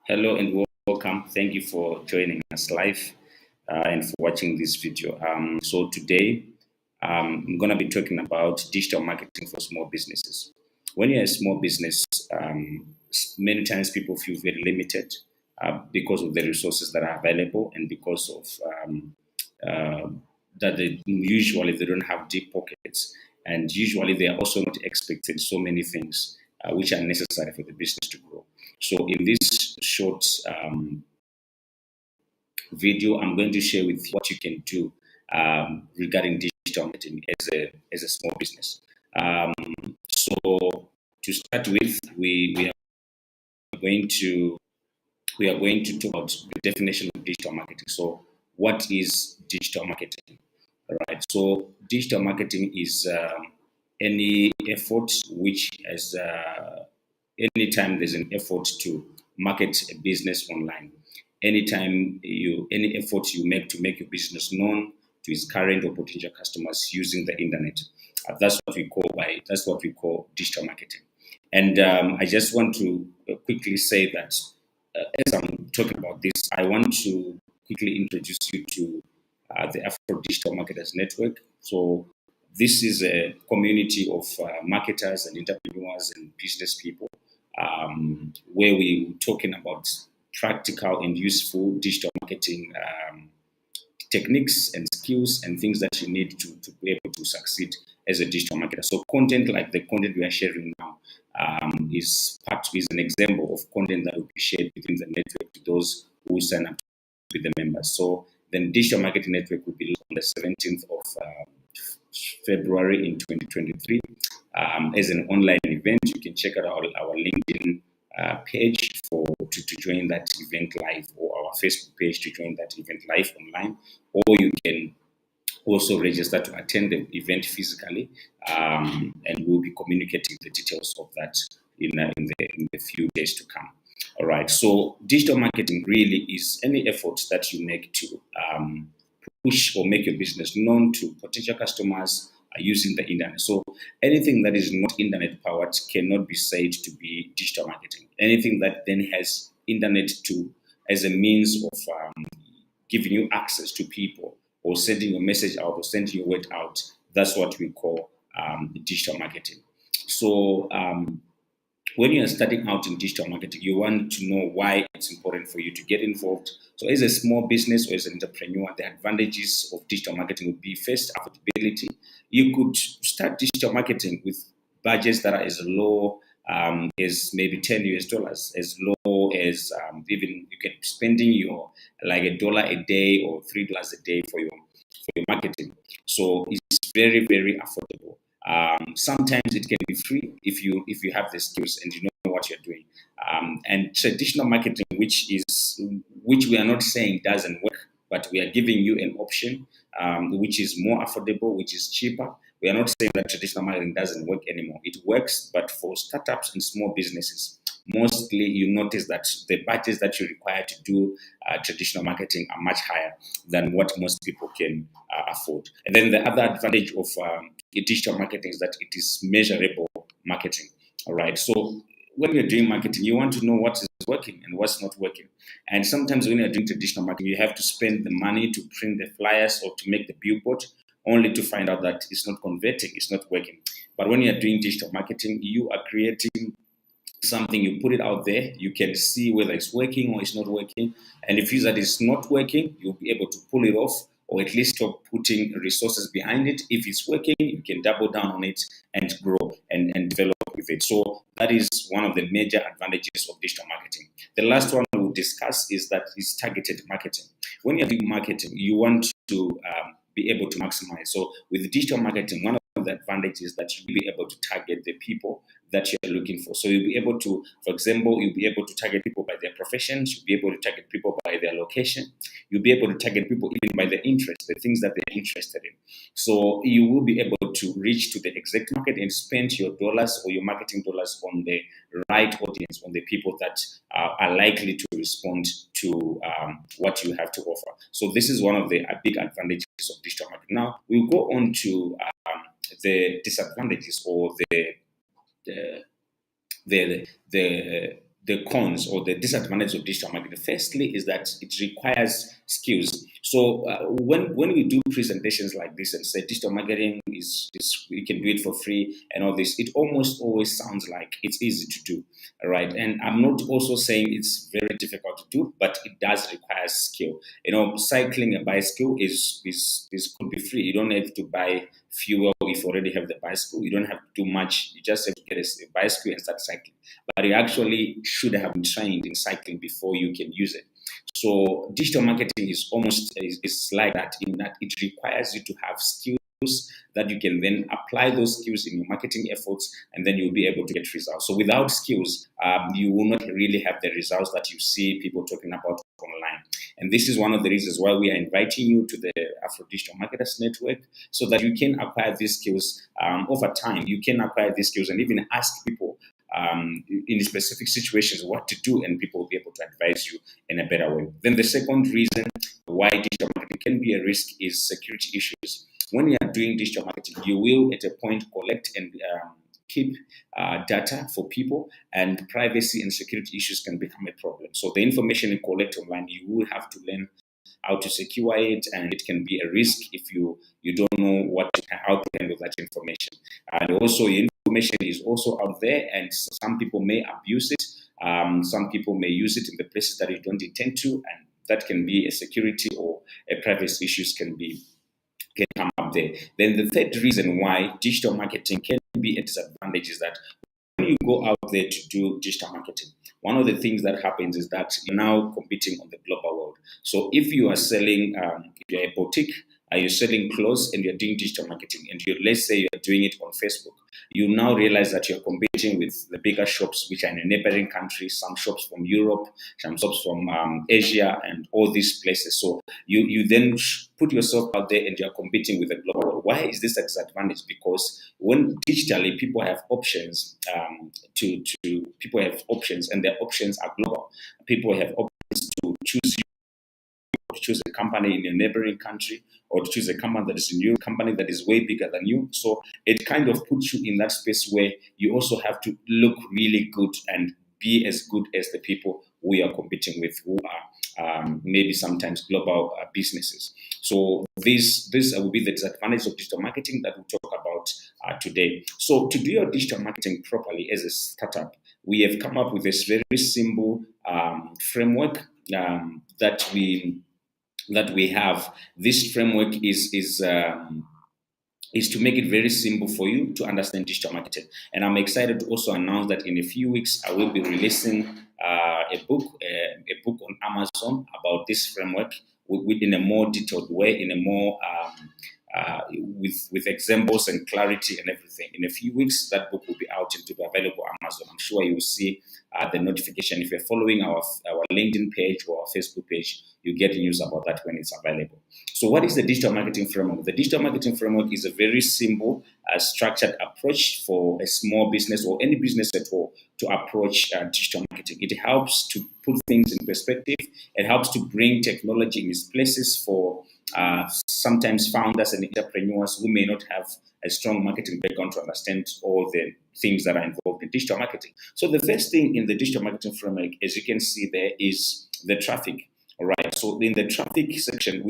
Hello and welcome. Thank you for joining us live and for watching this video. So today I'm going to be talking about digital marketing for small businesses. When you're a small business, many times people feel very limited because of the resources that are available and because of uh, that usually they don't have deep pockets, and usually they are also not expecting so many things which are necessary for the business to grow. So in this short video, I'm going to share with you what you can do regarding digital marketing as a small business. Um, so to start with, are going to we are going to talk about the definition of digital marketing. So what is digital marketing? All right. So digital marketing is any effort which has anytime there's an effort to market a business online, any effort you make to make your business known to its current or potential customers using the internet, that's what we call digital marketing. And I just want to quickly say that as I'm talking about this, I want to quickly introduce you to the Afro Digital Marketers Network. So this is a community of marketers and entrepreneurs and business people where we're talking about practical and useful digital marketing techniques and skills and things that you need to be able to succeed as a digital marketer. So content like the content we are sharing now is an example of content that will be shared within the network to those who sign up with the members. So then digital marketing network will be on the 17th of February in 2023 as an online event. You can check out our LinkedIn page to join that event live, or our Facebook page to join that event live online, or you can also register to attend the event physically, and we'll be communicating the details of that in the few days to come. All right. So digital marketing really is any efforts that you make to push or make your business known to potential customers using the internet. So anything that is not internet powered cannot be said to be digital marketing. Anything that then has internet to as a means of giving you access to people or sending your message out or sending your word out, that's what we call digital marketing. So when you're starting out in digital marketing, you want to know why it's important for you to get involved. So, as a small business or as an entrepreneur, the advantages of digital marketing would be first, affordability. You could start digital marketing with budgets that are as low as maybe $10 US, as low as even you can be spending your like $1 a day or $3 a day for your marketing. So it's very, very affordable. Sometimes it can be free if you have the skills and you know what you're doing. And traditional marketing, which we are not saying doesn't work, but we are giving you an option which is more affordable, which is cheaper. We are not saying that traditional marketing doesn't work anymore. It works, but for startups and small businesses, mostly you notice that the budgets that you require to do traditional marketing are much higher than what most people can afford. And then the other advantage of digital marketing is that it is measurable marketing. All right. So when you're doing marketing, you want to know what is working and what's not working. And sometimes when you're doing traditional marketing, you have to spend the money to print the flyers or to make the billboard, only to find out that it's not converting, it's not working. But when you're doing digital marketing, you are creating something, you put it out there, you can see whether it's working or it's not working. And if you see that it's not working, you'll be able to pull it off or at least stop putting resources behind it. If it's working, you can double down on it and grow and develop with it. So that is one of the major advantages of digital marketing. The last one we'll discuss is that is targeted marketing. When you're doing marketing, you want to be able to maximize. So with digital marketing, one of the advantages is that you'll be able to target the people that you're looking for. So you'll be able to, for example, you'll be able to target people by their professions, you'll be able to target people by their location, you'll be able to target people even by their interests, the things that they're interested in. So you will be able to reach to the exact market and spend your dollars or your marketing dollars on the right audience, on the people that are likely to respond to what you have to offer. So this is one of the big advantages of digital marketing. Now we'll go on to the disadvantages or the the cons or the disadvantages of digital marketing. Firstly, is that it requires skills. So when we do presentations like this and say digital marketing is we can do it for free and all this, it almost always sounds like it's easy to do, right? And I'm not also saying it's very difficult to do, but it does require skill. Cycling a bicycle is could be free. You don't have to buy fuel if you already have the bicycle. You don't have to do much. You just have to get a bicycle and start cycling. But you actually should have been trained in cycling before you can use it. So digital marketing is almost is like that, in that it requires you to have skills that you can then apply those skills in your marketing efforts, and then you'll be able to get results. So without skills, you will not really have the results that you see people talking about online. And this is one of the reasons why we are inviting you to the Afro Digital Marketers Network, so that you can acquire these skills over time. You can acquire these skills and even ask people in specific situations what to do, and people will be able to advise you in a better way. Then the second reason why digital marketing can be a risk is security issues. When you are doing digital marketing, you will at a point collect and keep data for people, and privacy and security issues can become a problem. So the information you collect online, you will have to learn how to secure it, and it can be a risk if you don't know how to handle that information. And also, your information is also out there, and some people may abuse it. Some people may use it in the places that you don't intend to, and that can be a security or a privacy issues can come up there. Then the third reason why digital marketing can be a disadvantage is that when you go out there to do digital marketing, one of the things that happens is that you're now competing on the global world. So if you are selling, if you're a boutique, you're selling clothes and you're doing digital marketing, and let's say you're doing it on Facebook, you now realize that you're competing with the bigger shops which are in neighboring countries, some shops from Europe, some shops from Asia, and all these places. So you then put yourself out there and you're competing with the global world. Why is this a disadvantage? Because when digitally people have options, people have options, and their options are global. People have options to choose a company in a neighboring country, or to choose a company that is a new company that is way bigger than you. So it kind of puts you in that space where you also have to look really good and be as good as the people we are competing with, who are maybe sometimes global businesses. So this will be the disadvantage of digital marketing that we'll talk about today. So to do your digital marketing properly as a startup, we have come up with this very simple framework that we have. This framework is to make it very simple for you to understand digital marketing. And I'm excited to also announce that in a few weeks I will be releasing a book on Amazon about this framework in a more detailed way, in a more with examples and clarity and everything. In a few weeks, that book will be out and to be available on Amazon. I'm sure you will see the notification. If you're following our LinkedIn page or our Facebook page, you get news about that when it's available. So what is the digital marketing framework? The digital marketing framework is a very simple, structured approach for a small business or any business at all to approach digital marketing. It helps to put things in perspective. It helps to bring technology in its places for sometimes founders and entrepreneurs who may not have a strong marketing background to understand all the things that are involved in digital marketing. So the first thing in the digital marketing framework, as you can see there, is the traffic. All right. So in the traffic section,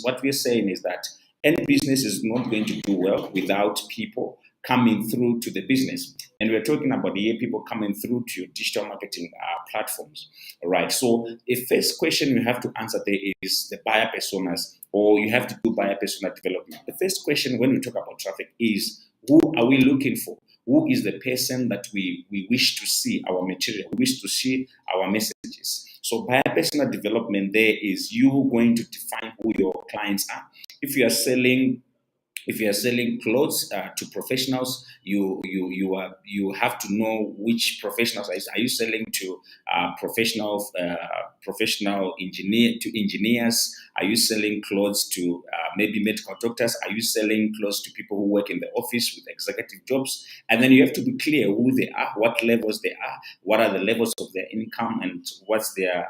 what we're saying is that any business is not going to do well without people coming through to the business. And we're talking about here people coming through to your digital marketing platforms. All right. So a first question you have to answer there is the buyer personas, or you have to do buyer persona development. The first question when we talk about traffic is, who are we looking for? Who is the person that we wish to see our material, we wish to see our messages? So buyer persona development there is you going to define who your clients are. If you are selling clothes to professionals, you have to know which professionals are you selling to. Professional engineers. Are you selling clothes to maybe medical doctors? Are you selling clothes to people who work in the office with executive jobs? And then you have to be clear who they are, what levels they are, what are the levels of their income, and what's their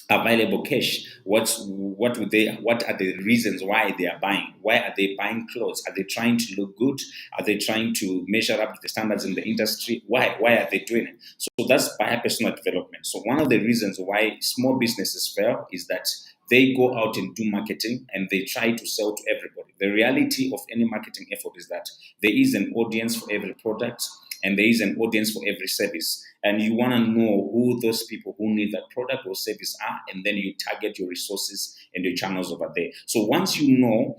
available cash. What are the reasons why they are buying? Why are they buying clothes? Are they trying to look good? Are they trying to measure up to the standards in the industry? Why are they doing it? So that's buyer personal development. So one of the reasons why small businesses fail is that they go out and do marketing and they try to sell to everybody. The reality of any marketing effort is that there is an audience for every product and there is an audience for every service. And you want to know who those people who need that product or service are, and then you target your resources and your channels over there. So once you know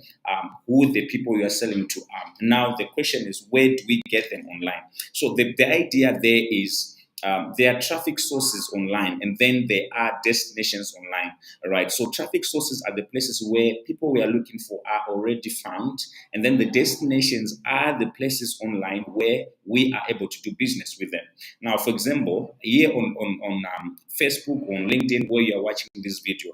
who the people you are selling to are, now the question is, where do we get them online? So the idea there is, there are traffic sources online and then there are destinations online, right? So traffic sources are the places where people we are looking for are already found, and then the destinations are the places online where we are able to do business with them. Now, for example, here on Facebook, on LinkedIn, where you are watching this video,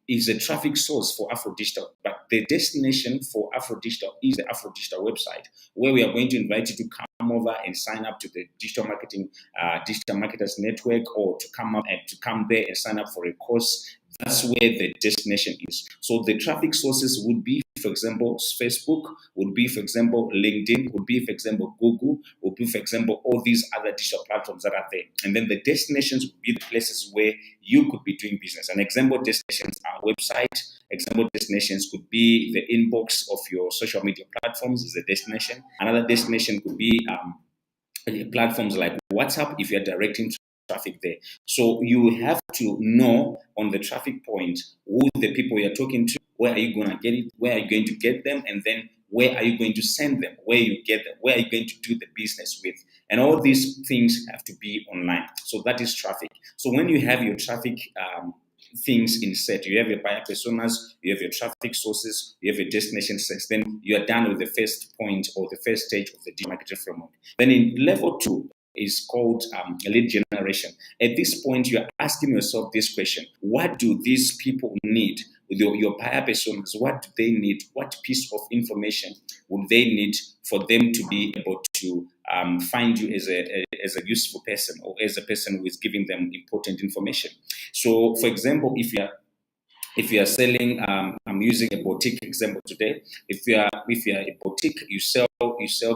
is a traffic source for AfroDigital, but the destination for AfroDigital is the AfroDigital website, where we are going to invite you to come over and sign up to the digital marketers network, or to come there and sign up for a course. That's where the destination is. So the traffic sources would be, for example, Facebook, would be, for example, LinkedIn, would be, for example, Google, would be, for example, all these other digital platforms that are there. And then the destinations would be the places where you could be doing business. An example destinations are website. Example destinations could be the inbox of your social media platforms is a destination. Another destination could be platforms like WhatsApp if you're directing traffic there. So you have to know on the traffic point who the people you're talking to, where are you going to get it, where are you going to get them, and then where are you going to send them, where you get them, where are you going to do the business with. And all these things have to be online. So that is traffic. So when you have your traffic things in set, you have your buyer personas, you have your traffic sources, you have your destination sets, then you are done with the first point or the first stage of the digital marketing framework. Then in level 2 is called lead generation. At this point, you're asking yourself this question: what do these people need? Your buyer personas, what do they need? What piece of information would they need for them to be able to find you as a useful person, or as a person who is giving them important information? So, for example, if you are selling, I'm using a boutique example today. If you are a boutique, you sell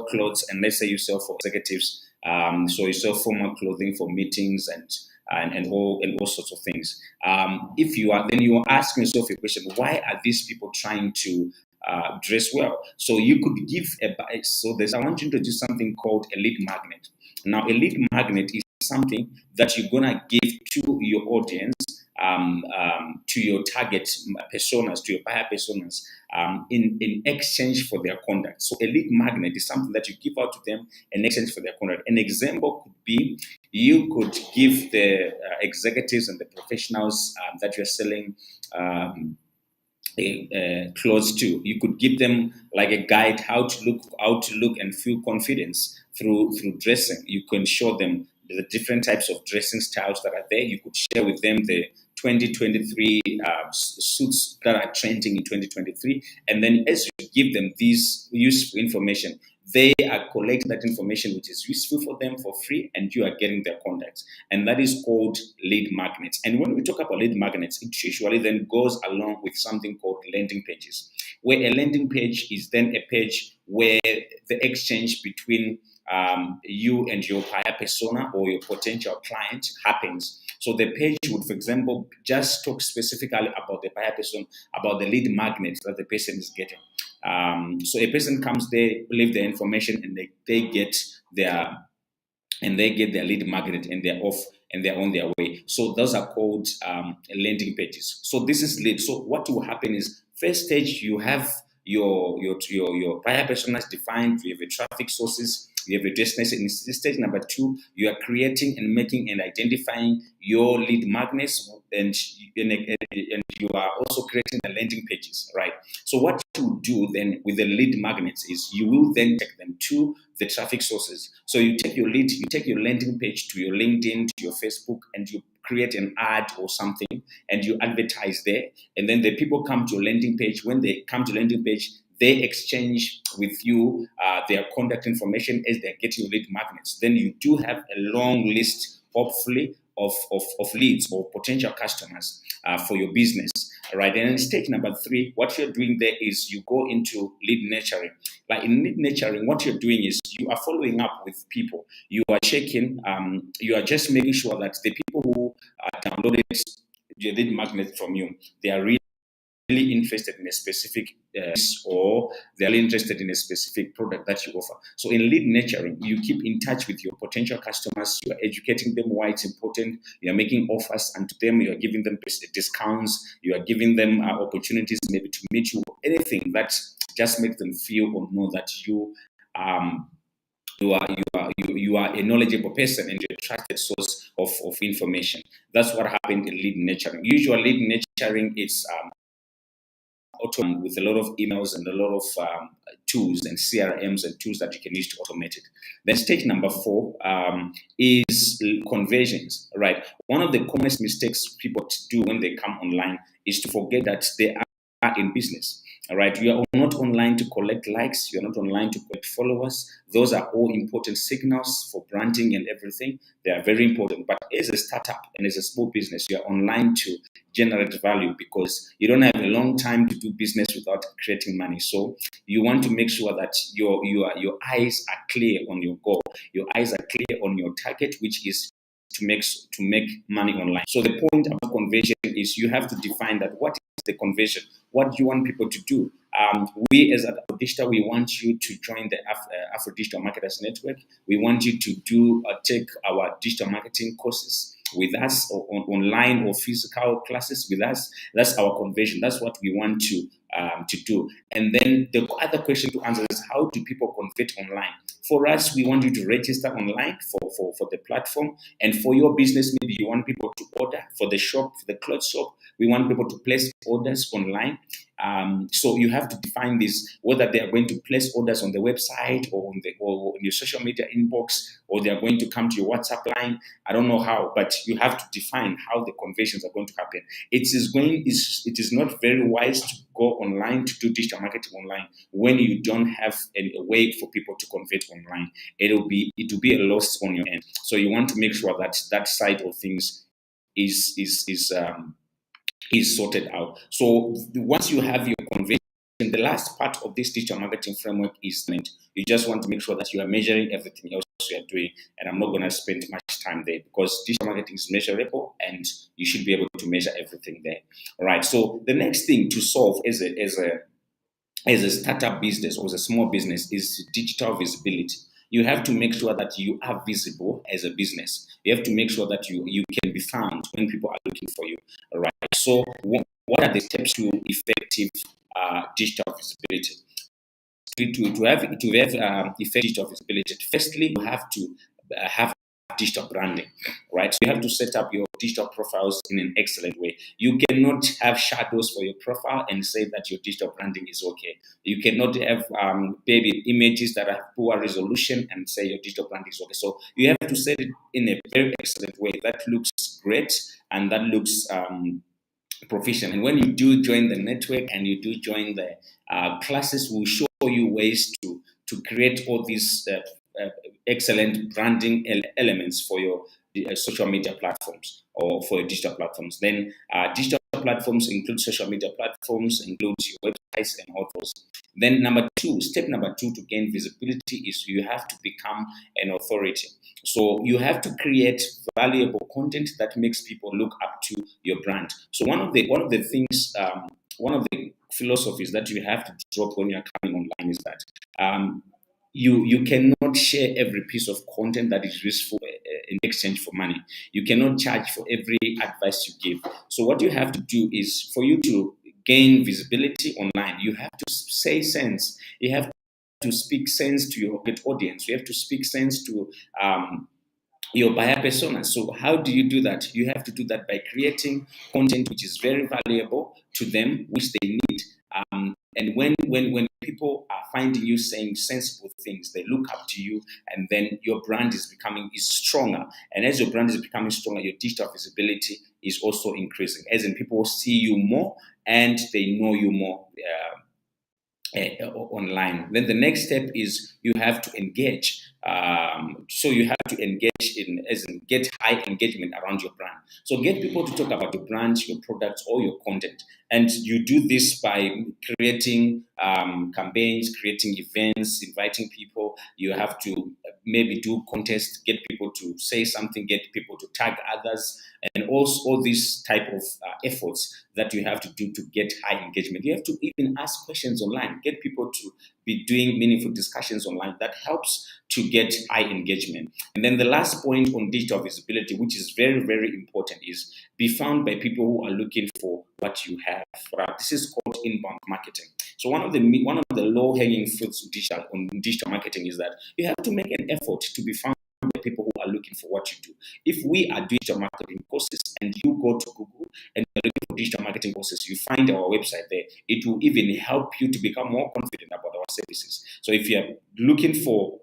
clothes, and let's say you sell for executives. So you sell formal clothing for meetings and all sorts of things. If you are, then you are asking yourself a question: why are these people trying to dress well? So you could give so there's I want to introduce something called a lead magnet. Now, a lead magnet is something that you're gonna give to your audience, to your target personas, to your buyer personas, in exchange for their conduct. So a lead magnet is something that you give out to them in exchange for their conduct. An example could be, you could give the executives and the professionals that you're selling close to. You could give them like a guide how to look and feel confidence through dressing. You can show them the different types of dressing styles that are there. You could share with them the 2023 suits that are trending in 2023, and then as you give them this useful information, they are collecting that information which is useful for them for free, and you are getting their contacts. And that is called lead magnets. And when we talk about lead magnets, it usually then goes along with something called landing pages, where a landing page is then a page where the exchange between you and your buyer persona or your potential client happens. So the page would, for example, just talk specifically about the buyer person, about the lead magnet that the person is getting. So a person comes there, leave their information, and they get their lead magnet, and they're off and they're on their way. So those are called landing pages. So this is lead. So what will happen is, first stage, you have your buyer personas defined, you have your traffic sources, you have your destination. In stage number 2, you are creating and making and identifying your lead magnets, and you are also creating the landing pages, right? So what you do then with the lead magnets is, you will then take them to the traffic sources. So you take your landing page to your LinkedIn, to your Facebook, and you create an ad or something, and you advertise there. And then the people come to your landing page. When they come to landing page, they exchange with you their contact information as they're getting lead magnets. Then you do have a long list, hopefully, of leads or potential customers for your business. All right. And then stage number 3, what you're doing there is you go into lead nurturing. Like in lead nurturing, what you're doing is you are following up with people. You are checking, you are just making sure that the people who downloaded the lead magnet from you, they are really interested in a specific or they're interested in a specific product that you offer. So in lead nurturing, you keep in touch with your potential customers. You are educating them why it's important. You are making offers and to them. You are giving them discounts. You are giving them opportunities maybe to meet you. Anything that just makes them feel or know that you you are a knowledgeable person and you're a trusted source of information. That's what happened in lead nurturing. Usually, lead nurturing is with a lot of emails and a lot of tools and CRMs and tools that you can use to automate it. Then stage number 4 is conversions, right? One of the commonest mistakes people do when they come online is to forget that they are in business. All right, you are not online to collect likes. You're not online to collect followers. Those are all important signals for branding and everything. They are very important. But as a startup and as a small business, you are online to generate value because you don't have a long time to do business without creating money. So you want to make sure that your eyes are clear on your goal. Your eyes are clear on your target, which is to make money online. So the point about conversion is you have to define that what is the conversion? What do you want people to do? We as Afro Digital, we want you to join the Afro Digital Marketers Network. We want you to take our digital marketing courses with us, or online or physical classes with us. That's our conversion. That's what we want to do. And then the other question to answer is, how do people convert online? For us, we want you to register online for the platform. And for your business, maybe you want people to order for the shop, for the clothes shop. We want people to place orders online. So you have to define this, whether they are going to place orders on the website or on your social media inbox, or they are going to come to your WhatsApp line. I don't know how, but you have to define how the conversions are going to happen. It is not very wise to go online to do digital marketing online when you don't have a way for people to convert online. It will be a loss on your end. So you want to make sure that that side of things is sorted out. So once you have your conversion, the last part of this digital marketing framework is meant. You just want to make sure that you are measuring everything else you are doing. And I'm not going to spend much time there because digital marketing is measurable and you should be able to measure everything there. All right. So the next thing to solve as a startup business or as a small business is digital visibility. You have to make sure that you are visible as a business. You have to make sure that you can be found when people are looking for you. All right. So what are the steps to effective digital visibility? To have effective digital visibility, firstly, you have to have digital branding, right? So you have to set up your digital profiles in an excellent way. You cannot have shadows for your profile and say that your digital branding is okay. You cannot have baby images that have poor resolution and say your digital branding is okay. So you have to set it in a very excellent way that looks great and that looks proficient. And when you do join the network and you do join the classes, we'll show you ways to create all these excellent branding elements for your social media platforms or for your digital platforms. Then digital platforms include social media platforms, includes your websites and all those. Then step number two to gain visibility is you have to become an authority. So you have to create valuable content that makes people look up to your brand. So one of the things, one of the philosophies that you have to drop when you're coming online is that you cannot share every piece of content that is useful in exchange for money. You cannot charge for every advice you give. So what you have to do is, for you to gain visibility online, you have to say sense. You have to speak sense to your audience. You have to speak sense to your buyer persona. So how do you do that? You have to do that by creating content which is very valuable to them, which they need. And when people are finding you saying sensible things, they look up to you, and then your brand is stronger. And as your brand is becoming stronger, your digital visibility is also increasing. As in, people see you more and they know you more online. Then the next step is you have to engage So you have to engage in, as in get high engagement around your brand. So get people to talk about your brand, your products, or your content. And you do this by creating campaigns, creating events, inviting people. You have to maybe do contests, get people to say something, get people to tag others, and also all these type of efforts that you have to do to get high engagement. You have to even ask questions online, get people to be doing meaningful discussions online. That helps to get high engagement. And then the last point on digital visibility, which is very, very important, is be found by people who are looking for what you have. Right? This is called inbound marketing. So one of the low hanging fruits on digital marketing is that you have to make an effort to be found by people who are looking for what you do. If we are digital marketing courses and you go to Google and you're looking for digital marketing courses, you find our website there. It will even help you to become more confident about our services. So if you're looking for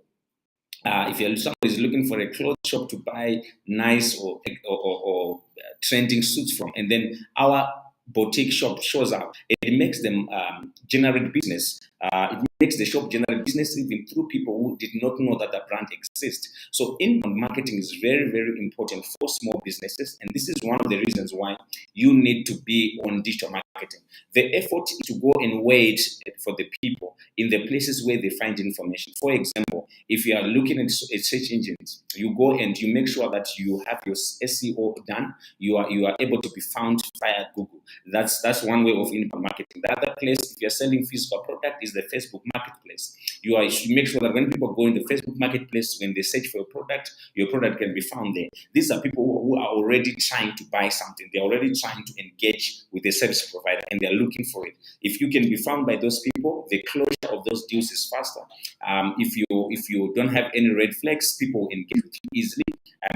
if somebody is looking for a clothes shop to buy nice or trending suits from, and then our boutique shop shows up, it makes them generate business. It makes the shop generate business even through people who did not know that the brand exists. So inbound marketing is very, very important for small businesses, and this is one of the reasons why you need to be on digital marketing. The effort is to go and wait for the people in the places where they find information. For example, if you are looking at search engines, you go and you make sure that you have your SEO done. You are able to be found via Google. That's one way of inbound marketing. The other place, if you're selling physical product, is the Facebook Marketplace. You make sure that when people go in the Facebook Marketplace, when they search for your product can be found there. These are people who are already trying to buy something. They're already trying to engage with the service provider, and they're looking for it. If you can be found by those people, the closure of those deals is faster. If you don't have any red flags, people engage with you easily,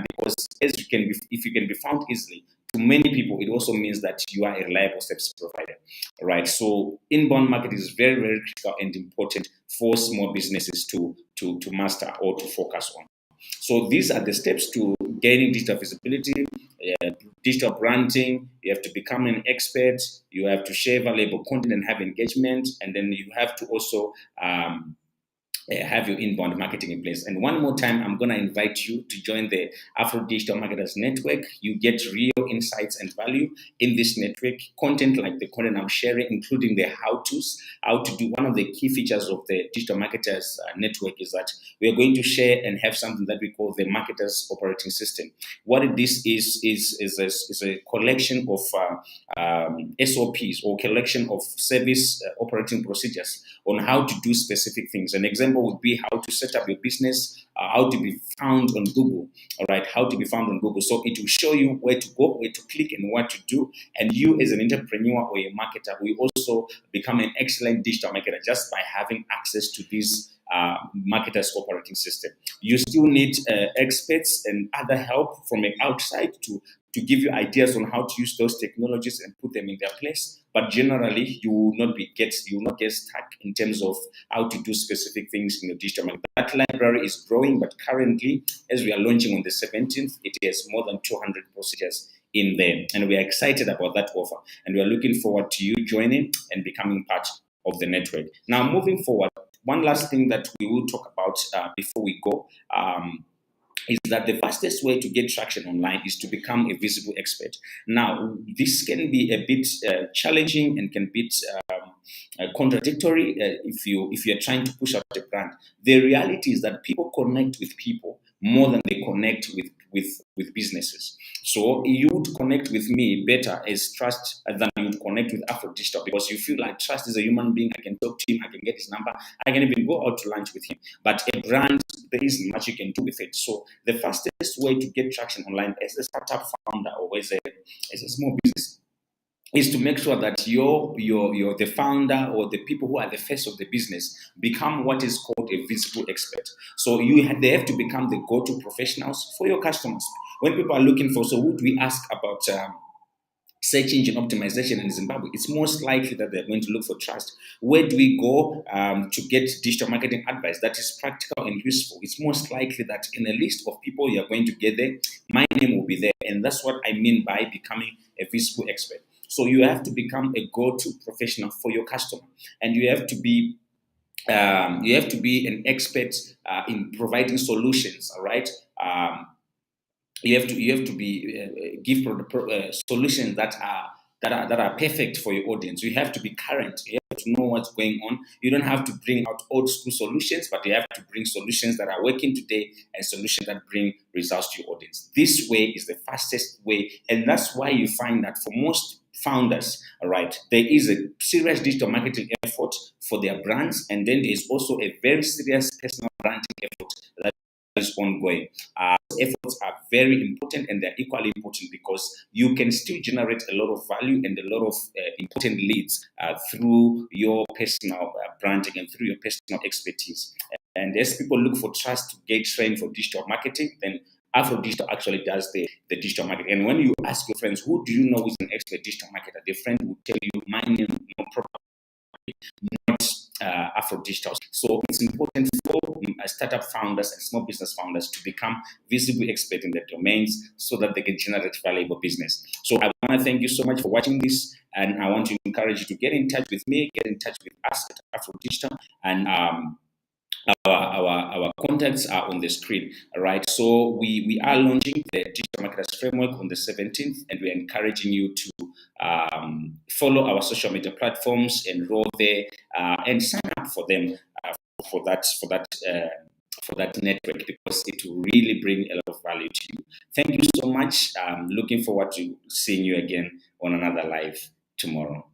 because if you can be found easily, to many people, it also means that you are a reliable service provider, right? So inbound marketing is very, very critical and important for small businesses to master or to focus on. So these are the steps to gaining digital visibility, digital branding. You have to become an expert. You have to share valuable content and have engagement, and then you have to also have your inbound marketing in place. And one more time, I'm going to invite you to join the Afro Digital Marketers Network. You get real insights and value in this network. Content like the content I'm sharing, including the how-tos, how to do. One of the key features of the Digital Marketers Network is that we are going to share and have something that we call the Marketers Operating System. What this is a collection of SOPs, or collection of service operating procedures on how to do specific things. An example would be how to set up your business, how to be found on Google, all right, how to be found on Google. So it will show you where to go, where to click, and what to do. And you as an entrepreneur or a marketer will also become an excellent digital marketer just by having access to this marketers operating system. You still need experts and other help from outside to give you ideas on how to use those technologies and put them in their place. But generally, you will not get stuck in terms of how to do specific things in your digital marketing. That library is growing, but currently, as we are launching on the 17th, it has more than 200 procedures in there, and we are excited about that offer. And we are looking forward to you joining and becoming part of the network. Now, moving forward, one last thing that we will talk about before we go is that the fastest way to get traction online is to become a visible expert. Now, this can be a bit challenging and can be contradictory if you're trying to push out a brand. The reality is that people connect with people more than they connect with businesses. So you would connect with me better as Trust than you would connect with Afro Digital, because you feel like Trust is a human being. I can talk to him, I can get his number, I can even go out to lunch with him. But a brand, there isn't much you can do with it. So the fastest way to get traction online as a startup founder or as a small business is to make sure that you're the founder, or the people who are the face of the business become what is called a visible expert. So they have to become the go-to professionals for your customers. When people are looking for, so would we ask about search engine optimization in Zimbabwe, it's most likely that they're going to look for Trust. Where do we go to get digital marketing advice that is practical and useful? It's most likely that in a list of people you're going to get there, my name will be there. And that's what I mean by becoming a visible expert. So you have to become a go-to professional for your customer, and you have to be you have to be an expert in providing solutions. All right. You have to be give solutions that are perfect for your audience. You have to be current. You have to know what's going on. You don't have to bring out old school solutions, but you have to bring solutions that are working today and solutions that bring results to your audience. This way is the fastest way, and that's why you find that for most founders, all right, there is a serious digital marketing effort for their brands, and then there's also a very serious personal branding effort that is ongoing. Efforts are very important, and they're equally important because you can still generate a lot of value and a lot of important leads through your personal branding and through your personal expertise. And as people look for trust to get trained for digital marketing, then Afro Digital actually does the digital marketing. And when you ask your friends, who do you know is an expert digital marketer, their friend will tell you, my name, not Afro Digital. So it's important for startup founders and small business founders to become visible experts in their domains so that they can generate valuable business. So I want to thank you so much for watching this, and I want to encourage you to get in touch with me, get in touch with us at Afro Digital, and our contacts are on the screen. All right. So we are launching the digital marketers framework on the 17th, and we're encouraging you to follow our social media platforms, enroll there, and sign up for them for that network, because it will really bring a lot of value to you. Thank you so much. Looking forward to seeing you again on another live tomorrow.